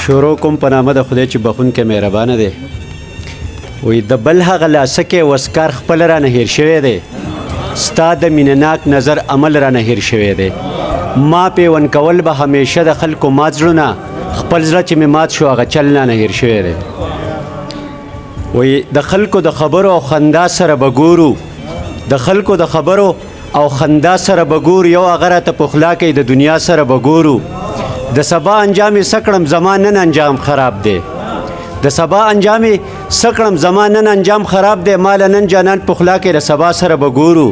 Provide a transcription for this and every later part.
شروع کوم په نامه د خدای چې بخونکی مهربانه دی. وایي د بل هغه لاسکی وسکار خپل رانه هیر شوی دی، ستا د مینهناک نظر عمل رانه هیر شوی دی. ما پیوند کول به همیشه د خلکو مات زړونه، خپل زړه چې مې مات شو هغه چل رانه هیر شوی دی. وایي د خلکو د خبرو او خندا سره به ګورو، د خلکو د خبرو او خندا سره به ګورو، یو هغه راته پخلا کوي د دنیا سره به ګورو. د سبا انجام یې سکړم زما نن انجام خراب دی، د سبا انجام یې سکړم زما نن انجام خراب دی. مال نن جانان پخلا کوي د سبا سره به ګورو.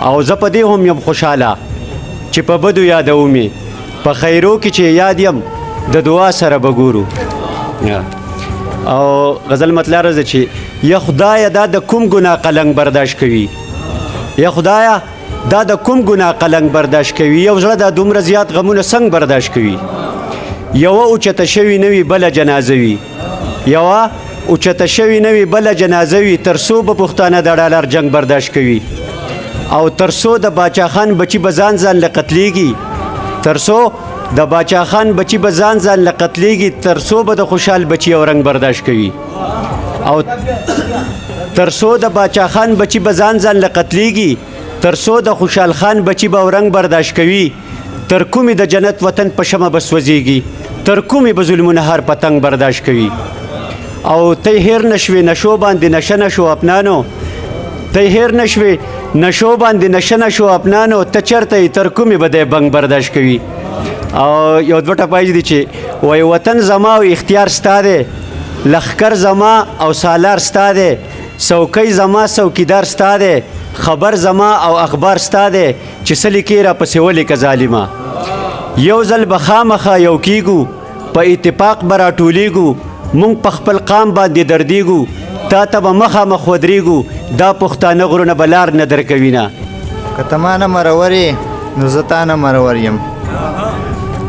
او زه په دې هم یم خوشحاله چې په بدو یادومې، په خیرو کې چې یاد یم د دعا سره به ګورو. او غزل مطلع راځي چې یا خدایه دا د کوم ګناه قلنګ برداشت کوي، یا خدایه دا د کوم ګناه قلنګ برداشت کوي، یو زړه دا دومره زیات غمونه څنګه برداشت کوي. یوه اوچته شوي نه وي بله جنازه وي، یوه اوچته شوي نه وي بله جنازه وي، تر څو به پښتانه د ډالر جنګ برداشت کوي، او تر څو د باچا خان بچي به ځان ځان له قتلیږي، تر څو د باچا خان بچي به ځان ځان له قتلیږي، تر څو به د خوشحال بچي او رنګ برداشت کوي، او تر څو د باچا خان بچي به ځان ځان له قتلیږي، تر څو د خوشحال خان بچي به رنګ برداشت کوي. تر کومې د جنت وطن په شمه به سوځېږي، تر کومې به ظلمونه هر پتنګ برداشت کوي. او ته هیر نشوې نشو باندې نشه نشو اپنانو، ته هیر نشوې نشو باندې نشه نشو اپنانو، ته چېرته یې تر کومې به دی بنګ برداشت کوي. او یو دوه ټپایز دي چې وایي وطن زما او اختیار ستا دی، لښکر زما او سالار ستا دی، څوکۍ زما څوکیدار ستا دی، خبر زما او اخبار ستا دی، چې څه لیکې را پسې ولیکه ظالمه. یو ځل به خامخا یو کیږو، په اتفاق به راټولیږو، مونږ په خپل قام باندې دردیږو، تا ته به مخامخ ودرېږو، دا پښتانه غرونه به لار نه درکوي نه. که ته ما نه مرور یې نو زه تا نه مرور یم،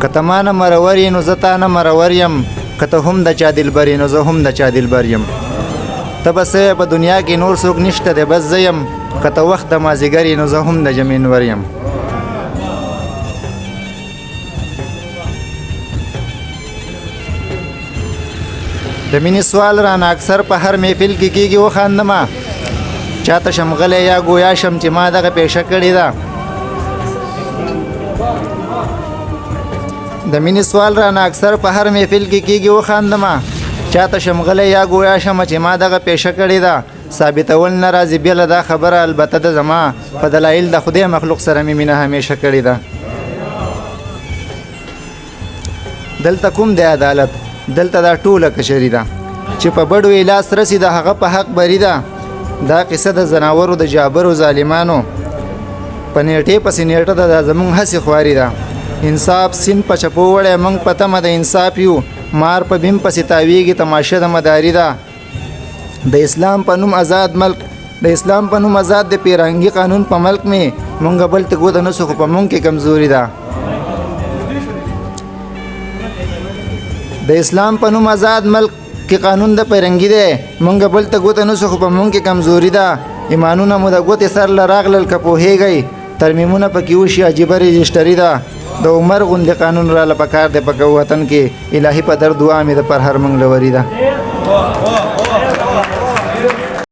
که ته ما نه مرور یې نو زه تا نه مرور یم، که ته هم د چا دلبر یې نو زه هم د چا دلبر یم. ته به څه په دنیا کې نور څوک نشته دی بس زه یم، که ته وخت د مازدیګر یې نو زه هم د جمعې نور یم. د مینې سوال رانه اکثر په هر محفل کې کېږي وخاندمه، چاته شم غلی یا ګویا شم چې ما دغه پیشه کړې ده. د مینې سوال رانه اکثر په هر محفل کې کېږي وخاندمه، چاته شم غلی یا ګویا شم چې ما دغه پیشه کړې ده. ثابتول نه راځي بېله دا خبره البته د زما، په دلایل د خدای مخلوق سره مې مینه همیشه کړې ده. دلته کوم دی عدالت، دلته دا ټوله کشري ده، چې په بډو یې لاس رسي د هغه په حق بری ده. دا قصه د ځناورو د جابرو ظالمانو، په نیټې پسې نیټه ده دا زمونږ هسې خواري ده. انصاف سین په چپو وړی موږ په تمه د انصاف یو، مار په بیم پسې تاویږي تماشه د مداري ده. د اسلام په نوم آزاد ملک، د اسلام په نوم آزاد د پیرانګي قانون په ملک می مونږ بل ته ګوته نسو، خو په مونږ کې کمزوري ده. د اسلام په نوم آزاد ملک کې قانون د پیرانګي دی، مونږ بل ته ګوته نسو، خو په مونږ کې کمزوري ده. ایمانونه مو د ګوتې سر له راغلل که پوهېږئ، ترمیمونه پکې وشي عجیبه رجسټري ده. د عمر غوندې قانون راله پکار دی په وطن کې، الهي په در دعا مې د پر هر منګ لوري ده.